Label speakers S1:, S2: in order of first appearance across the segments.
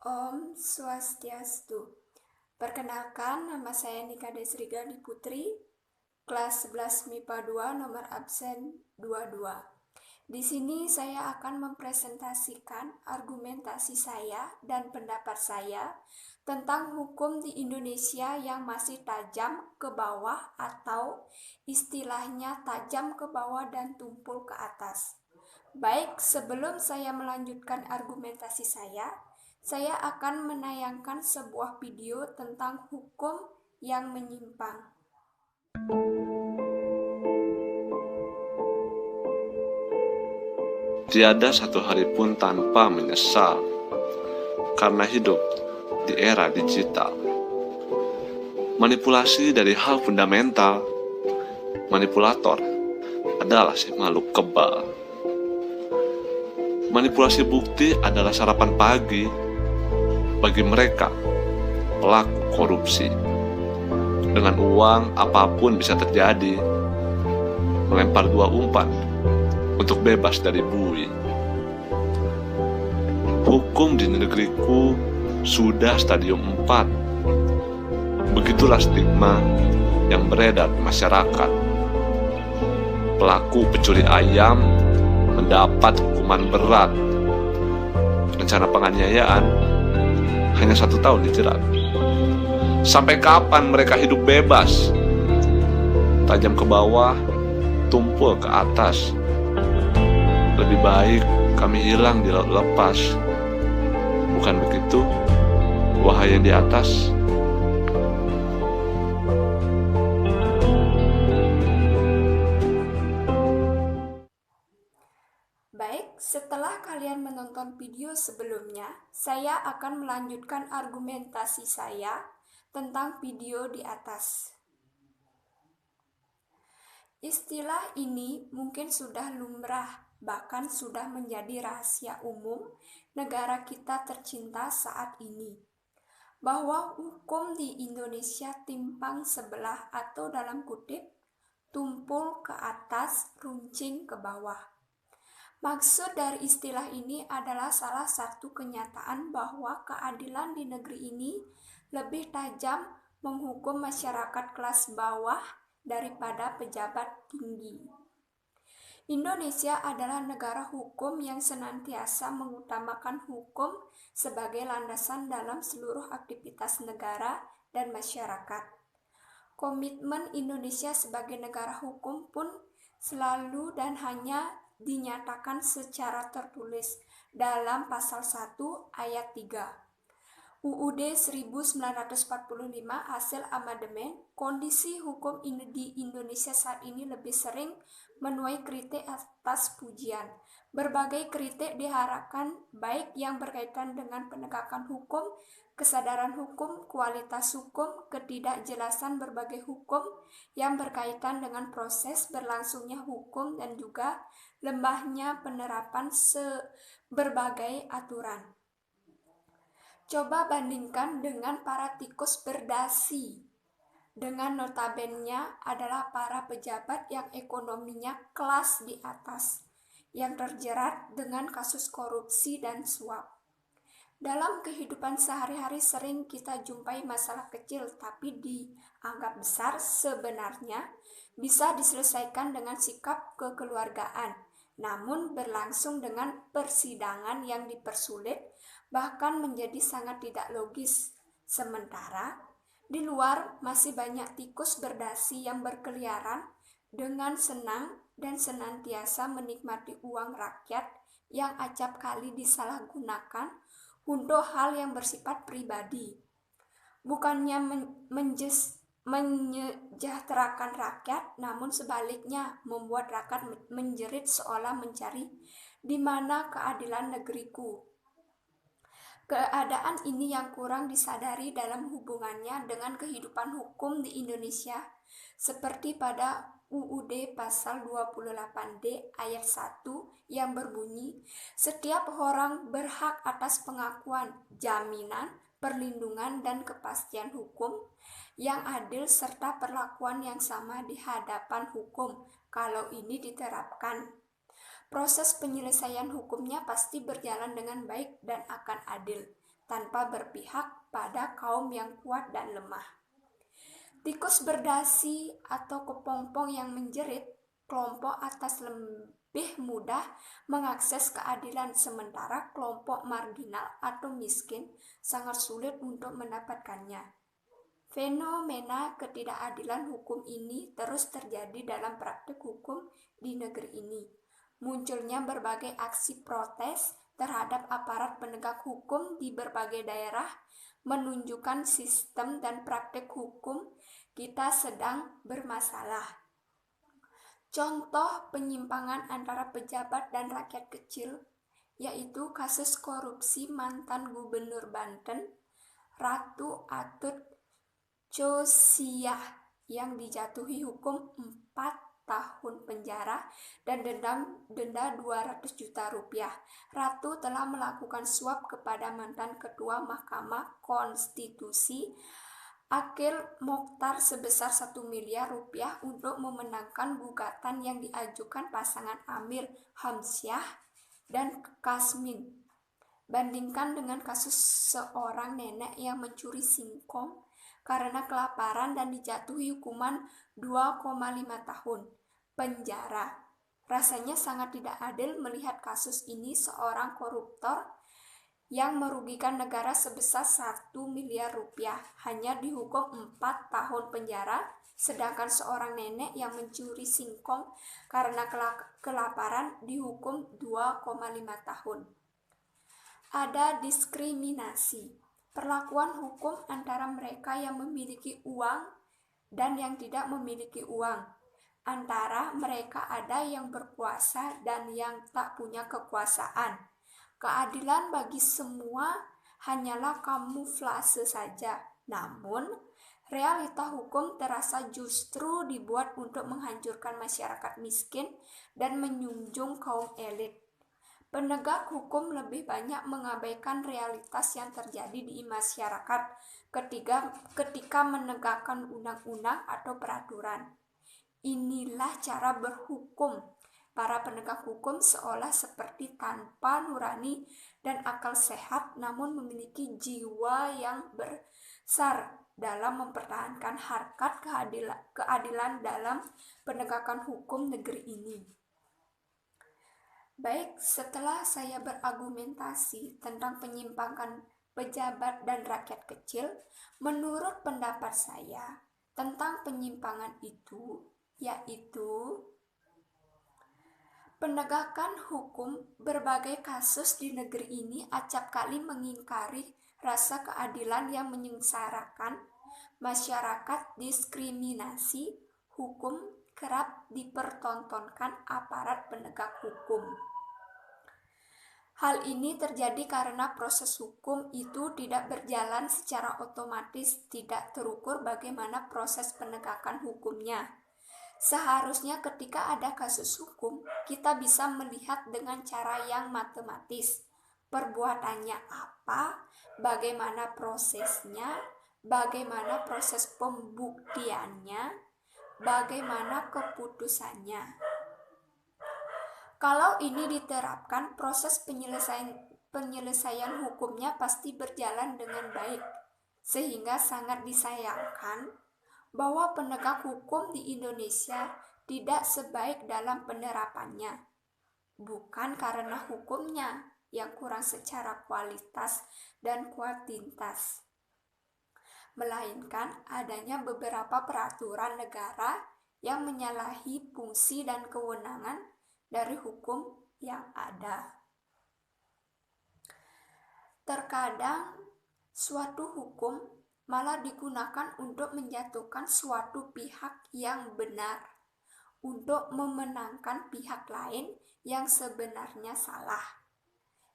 S1: Om Swastiastu. Perkenalkan, nama saya Nika Desri Gani Putri, kelas 11 MIPA 2, nomor absen 22. Di sini saya akan mempresentasikan argumentasi saya dan pendapat saya tentang hukum di Indonesia yang masih tajam ke bawah atau istilahnya tajam ke bawah dan tumpul ke atas. Baik, sebelum saya melanjutkan argumentasi saya akan menayangkan sebuah video tentang hukum yang menyimpang.
S2: Tiada satu hari pun tanpa menyesal, karena hidup di era digital. Manipulasi dari hal fundamental. Manipulator adalah si makhluk kebal. Manipulasi bukti adalah sarapan pagi bagi mereka pelaku korupsi. Dengan uang apapun bisa terjadi. Melempar dua umpan untuk bebas dari bui. Hukum di negeriku sudah stadium 4. Begitulah stigma yang beredar di masyarakat. Pelaku pencuri ayam mendapat hukuman berat. Rencana penganiayaan hanya 1 tahun dijerat. Sampai kapan mereka hidup bebas? Tajam ke bawah, tumpul ke atas. Lebih baik kami hilang di laut lepas. Bukan begitu, wahai yang di atas?
S1: Baik, setelah kalian menonton video sebelumnya, saya akan melanjutkan argumentasi saya tentang video di atas. Istilah ini mungkin sudah lumrah, bahkan sudah menjadi rahasia umum negara kita tercinta saat ini, bahwa hukum di Indonesia timpang sebelah atau dalam kutip, tumpul ke atas, runcing ke bawah. Maksud dari istilah ini adalah salah satu kenyataan bahwa keadilan di negeri ini lebih tajam menghukum masyarakat kelas bawah daripada pejabat tinggi. Indonesia adalah negara hukum yang senantiasa mengutamakan hukum sebagai landasan dalam seluruh aktivitas negara dan masyarakat. Komitmen Indonesia sebagai negara hukum pun selalu dan hanya dinyatakan secara tertulis dalam pasal 1 ayat 3. UUD 1945 hasil amandemen. Kondisi hukum di Indonesia saat ini lebih sering menuai kritik atas pujian. Berbagai kritik diharapkan baik yang berkaitan dengan penegakan hukum, kesadaran hukum, kualitas hukum, ketidakjelasan berbagai hukum yang berkaitan dengan proses berlangsungnya hukum dan juga lemahnya penerapan berbagai aturan. Coba bandingkan dengan para tikus berdasi, dengan notabene adalah para pejabat yang ekonominya kelas di atas, yang terjerat dengan kasus korupsi dan suap. Dalam kehidupan sehari-hari sering kita jumpai masalah kecil tapi dianggap besar, sebenarnya bisa diselesaikan dengan sikap kekeluargaan, namun berlangsung dengan persidangan yang dipersulit, bahkan menjadi sangat tidak logis. Sementara di luar masih banyak tikus berdasi yang berkeliaran dengan senang dan senantiasa menikmati uang rakyat yang acap kali disalahgunakan untuk hal yang bersifat pribadi. Bukannya menyejahterakan rakyat, namun sebaliknya membuat rakyat menjerit seolah mencari di mana keadilan negeriku. Keadaan ini yang kurang disadari dalam hubungannya dengan kehidupan hukum di Indonesia, seperti pada UUD pasal 28D ayat 1 yang berbunyi, setiap orang berhak atas pengakuan, jaminan, perlindungan, dan kepastian hukum yang adil serta perlakuan yang sama di hadapan hukum. Kalau ini diterapkan, proses penyelesaian hukumnya pasti berjalan dengan baik dan akan adil. tanpa berpihak pada kaum yang kuat dan lemah. Tikus berdasi atau kepompong yang menjerit, kelompok atas lebih mudah mengakses keadilan, sementara kelompok marginal atau miskin sangat sulit untuk mendapatkannya. Fenomena ketidakadilan hukum ini terus terjadi dalam praktik hukum di negeri ini. Munculnya berbagai aksi protes terhadap aparat penegak hukum di berbagai daerah menunjukkan sistem dan praktik hukum kita sedang bermasalah. Contoh penyimpangan antara pejabat dan rakyat kecil, yaitu kasus korupsi mantan Gubernur Banten, Ratu Atut Choesiah, yang dijatuhi hukum 4 tahun penjara dan denda 200 juta rupiah. Ratu telah melakukan suap kepada mantan Ketua Mahkamah Konstitusi Akil Mokhtar sebesar 1 miliar rupiah untuk memenangkan gugatan yang diajukan pasangan Amir Hamsyah dan Kasmin. Bandingkan dengan kasus seorang nenek yang mencuri singkong karena kelaparan dan dijatuhi hukuman 2,5 tahun penjara. Rasanya sangat tidak adil melihat kasus ini seorang koruptor yang merugikan negara sebesar 1 miliar rupiah hanya dihukum 4 tahun penjara, sedangkan seorang nenek yang mencuri singkong karena kelaparan dihukum 2,5 tahun. Ada diskriminasi perlakuan hukum antara mereka yang memiliki uang dan yang tidak memiliki uang. Antara mereka ada yang berkuasa dan yang tak punya kekuasaan. Keadilan bagi semua hanyalah kamuflase saja. Namun, realita hukum terasa justru dibuat untuk menghancurkan masyarakat miskin dan menjunjung kaum elit. Penegak hukum lebih banyak mengabaikan realitas yang terjadi di masyarakat ketika menegakkan undang-undang atau peraturan. Inilah cara berhukum. Para penegak hukum seolah seperti tanpa nurani dan akal sehat, namun memiliki jiwa yang besar dalam mempertahankan harkat keadilan dalam penegakan hukum negeri ini. Baik, setelah saya berargumentasi tentang penyimpangan pejabat dan rakyat kecil, menurut pendapat saya tentang penyimpangan itu, yaitu penegakan hukum berbagai kasus di negeri ini acap kali mengingkari rasa keadilan yang menyengsarakan masyarakat. Diskriminasi hukum kerap dipertontonkan aparat penegak hukum. Hal ini terjadi karena proses hukum itu tidak berjalan secara otomatis, tidak terukur bagaimana proses penegakan hukumnya. Seharusnya ketika ada kasus hukum, kita bisa melihat dengan cara yang matematis. Perbuatannya apa, bagaimana prosesnya, bagaimana proses pembuktiannya, bagaimana keputusannya. Kalau ini diterapkan, proses penyelesaian hukumnya pasti berjalan dengan baik, sehingga sangat disayangkan bahwa penegak hukum di Indonesia tidak sebaik dalam penerapannya. Bukan karena hukumnya yang kurang secara kualitas dan kuantitas, melainkan adanya beberapa peraturan negara yang menyalahi fungsi dan kewenangan dari hukum yang ada. Terkadang suatu hukum malah digunakan untuk menjatuhkan suatu pihak yang benar, untuk memenangkan pihak lain yang sebenarnya salah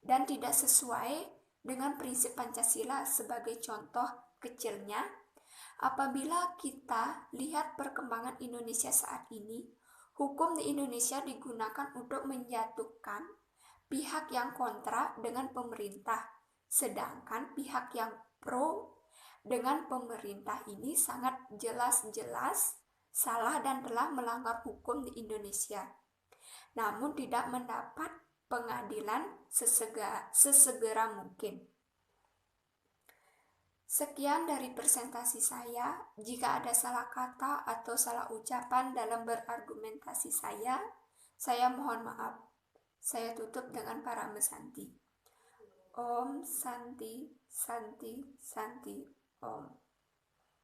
S1: dan tidak sesuai dengan prinsip Pancasila. Sebagai contoh kecilnya, apabila kita lihat perkembangan Indonesia saat ini, hukum di Indonesia digunakan untuk menjatuhkan pihak yang kontra dengan pemerintah, sedangkan pihak yang pro dengan pemerintah ini sangat jelas-jelas salah dan telah melanggar hukum di Indonesia, namun tidak mendapat pengadilan sesegera mungkin. Sekian dari presentasi saya. Jika ada salah kata atau salah ucapan dalam berargumentasi saya mohon maaf. Saya tutup dengan Parama Santi. Om Santi, Santi, Santi, Om.